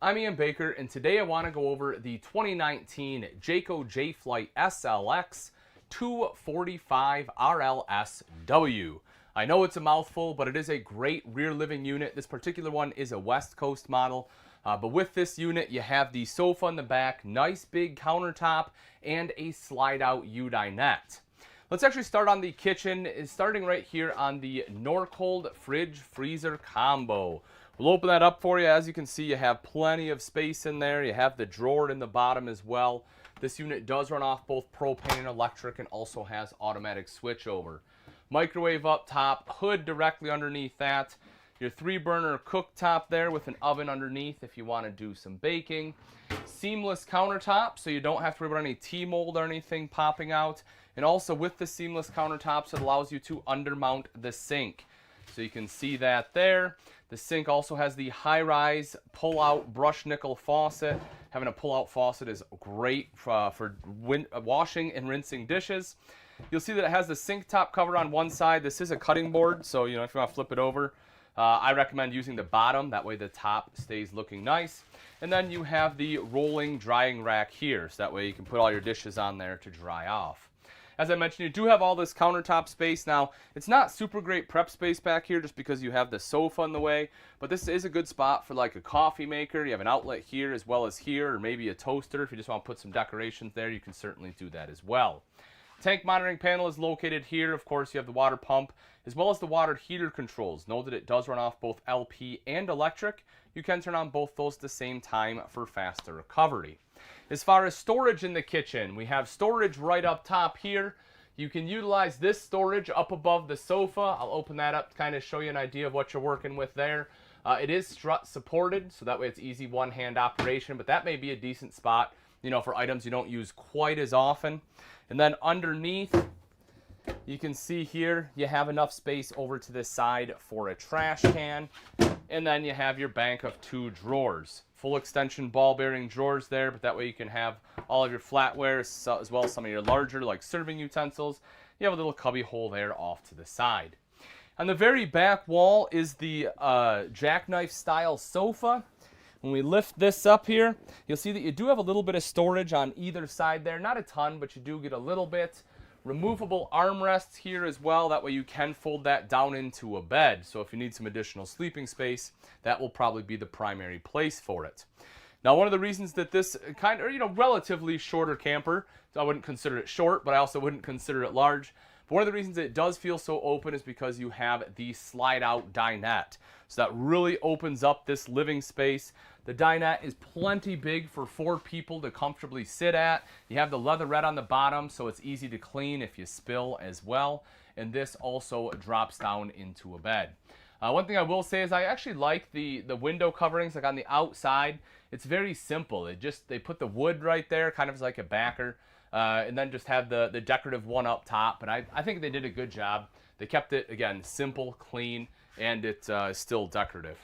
I'm Ian Baker, and today I want to go over the 2019 Jayco J-Flight SLX 245 RLSW. I know it's a mouthful, but it is a great rear living unit. This particular one is a West Coast model, but with this unit you have the sofa in the back, nice big countertop, and a slide-out U-dinette. Let's actually start on the kitchen, starting right here on the Norcold fridge freezer combo. We'll open that up for you. As you can see, you have plenty of space in there. You have the drawer in the bottom as well. This unit does run off both propane and electric and also has automatic switchover. Microwave up top, hood directly underneath that. Your 3-burner cooktop there with an oven underneath if you want to do some baking. Seamless countertop, so you don't have to worry about any T-mold or anything popping out. And also with the seamless countertops, it allows you to undermount the sink. So you can see that there. The sink also has the high-rise pull-out brush nickel faucet. Having a pull-out faucet is great for washing and rinsing dishes. You'll see that it has the sink top cover on one side. This is a cutting board, so if you want to flip it over, I recommend using the bottom. That way the top stays looking nice. And then you have the rolling drying rack here, so that way you can put all your dishes on there to dry off. As I mentioned, you do have all this countertop space. Now, it's not super great prep space back here just because you have the sofa in the way, but this is a good spot for like a coffee maker. You have an outlet here as well as here, or maybe a toaster. If you just want to put some decorations there, you can certainly do that as well. Tank monitoring panel is located here. Of course, you have the water pump as well as the water heater controls. Know that it does run off both LP and electric. You can turn on both those at the same time for faster recovery. As far as storage in the kitchen, we have storage right up top here. You can utilize this storage up above the sofa. I'll open that up to kind of show you an idea of what you're working with there. It is strut supported, so that way it's easy one-hand operation, but that may be a decent spot, for items you don't use quite as often. And then underneath, you can see here, you have enough space over to this side for a trash can. And then you have your bank of 2 drawers. Full extension ball bearing drawers there, but that way you can have all of your flatware as well as some of your larger like serving utensils. You have a little cubby hole there off to the side. On the very back wall is the jackknife style sofa. When we lift this up here, you'll see that you do have a little bit of storage on either side there. Not a ton, but you do get a little bit. Removable armrests here as well. That way you can fold that down into a bed. So if you need some additional sleeping space, that will probably be the primary place for it. Now, one of the reasons that this relatively shorter camper, so I wouldn't consider it short, but I also wouldn't consider it large. But one of the reasons it does feel so open is because you have the slide-out dinette. So that really opens up this living space. The dinette is plenty big for 4 people to comfortably sit at. You have the leatherette on the bottom, so it's easy to clean if you spill as well. And this also drops down into a bed. One thing I will say is I actually like the window coverings, like on the outside. It's very simple. They put the wood right there, kind of as like a backer, and then just have the decorative one up top. But I think they did a good job. They kept it, again, simple, clean, and it's still decorative.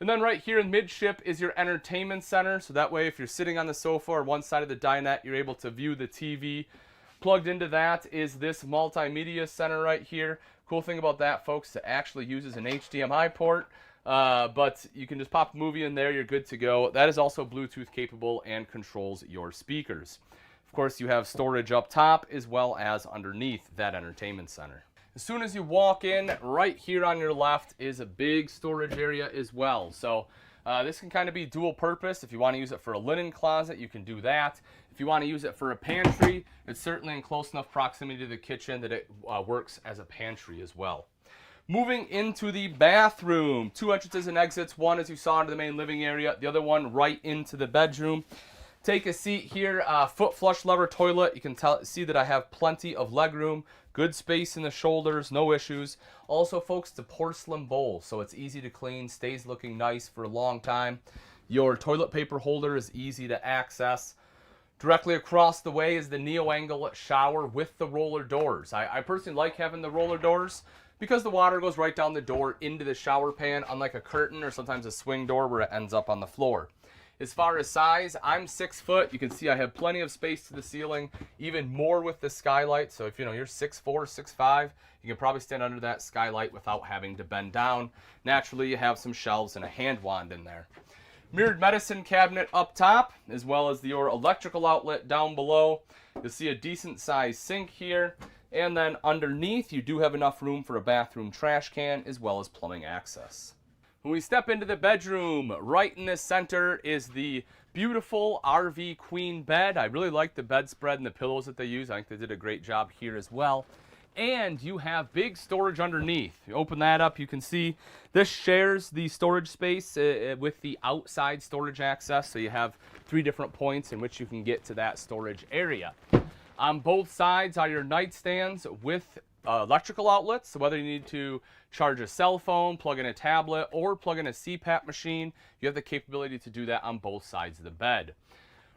And then right here in midship is your entertainment center. So that way if you're sitting on the sofa or one side of the dinette, you're able to view the TV. Plugged into that is this multimedia center right here. Cool thing about that, folks, it actually uses an HDMI port. But you can just pop a movie in there, you're good to go. That is also Bluetooth capable and controls your speakers. Of course, you have storage up top as well as underneath that entertainment center. As soon as you walk in, right here on your left is a big storage area as well. So this can kind of be dual purpose. If you want to use it for a linen closet, you can do that. If you want to use it for a pantry, it's certainly in close enough proximity to the kitchen that it works as a pantry as well. Moving into the bathroom, 2 entrances and exits. One, as you saw, into the main living area. The other one right into the bedroom. Take a seat here, foot flush lever toilet. You can see that I have plenty of leg room, good space in the shoulders, no issues. Also, folks, it's a porcelain bowl, so it's easy to clean, stays looking nice for a long time. Your toilet paper holder is easy to access. Directly across the way is the neo-angle shower with the roller doors. I personally like having the roller doors because the water goes right down the door into the shower pan, unlike a curtain or sometimes a swing door where it ends up on the floor. As far as size, I'm 6 foot. You can see I have plenty of space to the ceiling, even more with the skylight. So if you're 6'4", 6'5", you can probably stand under that skylight without having to bend down. Naturally, you have some shelves and a hand wand in there. Mirrored medicine cabinet up top, as well as your electrical outlet down below. You'll see a decent sized sink here. And then underneath, you do have enough room for a bathroom trash can, as well as plumbing access. When we step into the bedroom, right in the center is the beautiful RV queen bed. I really like the bedspread and the pillows that they use. I think they did a great job here as well. And you have big storage underneath. You open that up, you can see this shares the storage space with the outside storage access. So you have 3 different points in which you can get to that storage area. On both sides are your nightstands with electrical outlets. So whether you need to charge a cell phone, plug in a tablet, or plug in a CPAP machine, you have the capability to do that on both sides of the bed.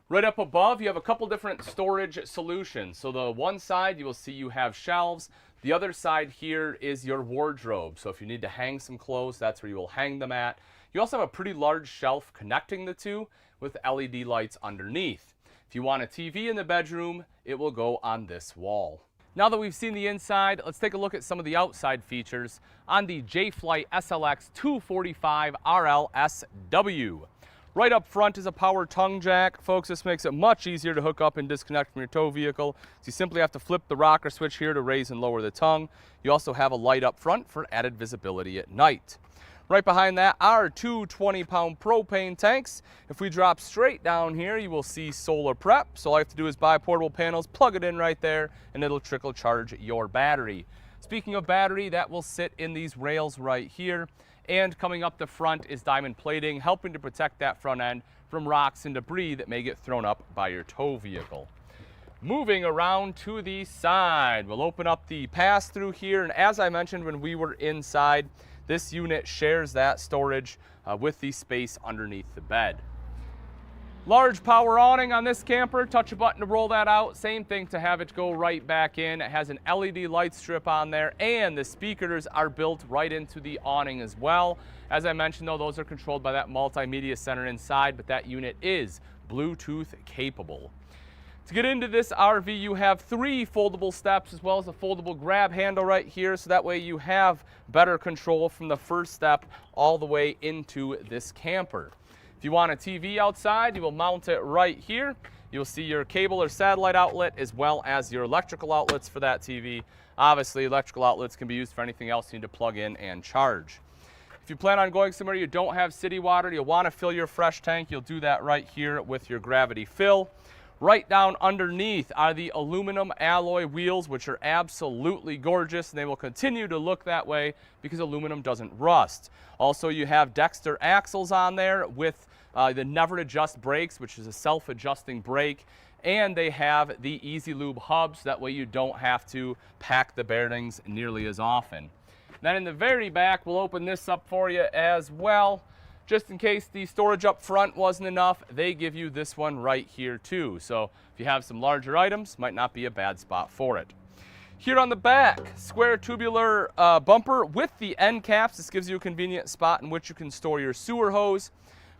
Right up above, you have a couple different storage solutions. So the one side, you will see you have shelves. The other side here is your wardrobe. So if you need to hang some clothes, that's where you will hang them at. You also have a pretty large shelf connecting the two with LED lights underneath. If you want a TV in the bedroom, it will go on this wall. Now that we've seen the inside, let's take a look at some of the outside features on the Jayco SLX8 RLSW. Right up front is a power tongue jack. Folks, this makes it much easier to hook up and disconnect from your tow vehicle. So you simply have to flip the rocker switch here to raise and lower the tongue. You also have a light up front for added visibility at night. Right behind that are 2 20-pound propane tanks. If we drop straight down here, you will see solar prep. So all you have to do is buy portable panels, plug it in right there, and it'll trickle charge your battery. Speaking of battery, that will sit in these rails right here. And coming up the front is diamond plating, helping to protect that front end from rocks and debris that may get thrown up by your tow vehicle. Moving around to the side, we'll open up the pass-through here. And as I mentioned when we were inside, this unit shares that storage with the space underneath the bed. Large power awning on this camper. Touch a button to roll that out. Same thing to have it go right back in. It has an LED light strip on there, and the speakers are built right into the awning as well. As I mentioned though, those are controlled by that multimedia center inside, but that unit is Bluetooth capable. To get into this RV, you have 3 foldable steps as well as a foldable grab handle right here, so that way you have better control from the first step all the way into this camper. If you want a TV outside, you will mount it right here. You'll see your cable or satellite outlet as well as your electrical outlets for that TV. Obviously, electrical outlets can be used for anything else you need to plug in and charge. If you plan on going somewhere you don't have city water, you'll want to fill your fresh tank, you'll do that right here with your gravity fill. Right down underneath are the aluminum alloy wheels, which are absolutely gorgeous, and they will continue to look that way because aluminum doesn't rust. Also, you have Dexter axles on there with the never adjust brakes, which is a self-adjusting brake, and they have the Easy Lube hubs. That way you don't have to pack the bearings nearly as often. Then in the very back, we'll open this up for you as well. Just in case the storage up front wasn't enough, they give you this one right here too. So if you have some larger items, might not be a bad spot for it. Here on the back, square tubular bumper with the end caps. This gives you a convenient spot in which you can store your sewer hose.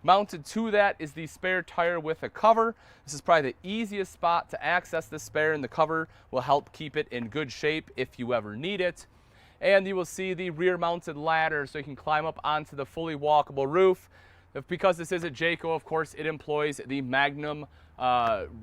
Mounted to that is the spare tire with a cover. This is probably the easiest spot to access the spare, and the cover will help keep it in good shape if you ever need it. And you will see the rear mounted ladder so you can climb up onto the fully walkable roof. Because this is a Jayco, of course, it employs the Magnum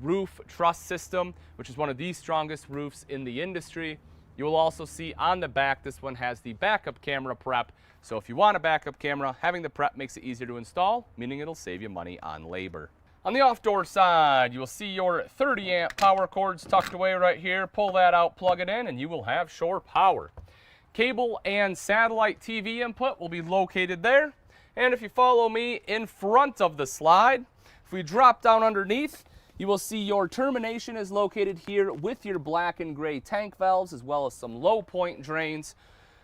roof truss system, which is one of the strongest roofs in the industry. You will also see on the back, this one has the backup camera prep. So if you want a backup camera, having the prep makes it easier to install, meaning it'll save you money on labor. On the off-door side, you will see your 30 amp power cords tucked away right here. Pull that out, plug it in, and you will have shore power. Cable and satellite TV input will be located there. And if you follow me in front of the slide, if we drop down underneath, you will see your termination is located here with your black and gray tank valves as well as some low point drains.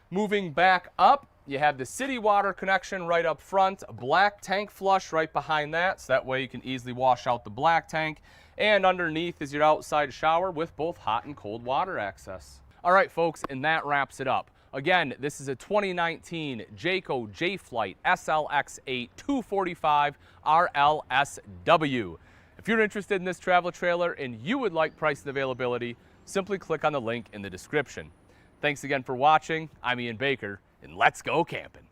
Moving back up, you have the city water connection right up front, a black tank flush right behind that, so that way you can easily wash out the black tank. And underneath is your outside shower with both hot and cold water access. All right, folks, and that wraps it up. Again, this is a 2019 Jayco Jayflight SLX8 245 RLSW. If you're interested in this travel trailer and you would like price and availability, simply click on the link in the description. Thanks again for watching. I'm Ian Baker, and let's go camping.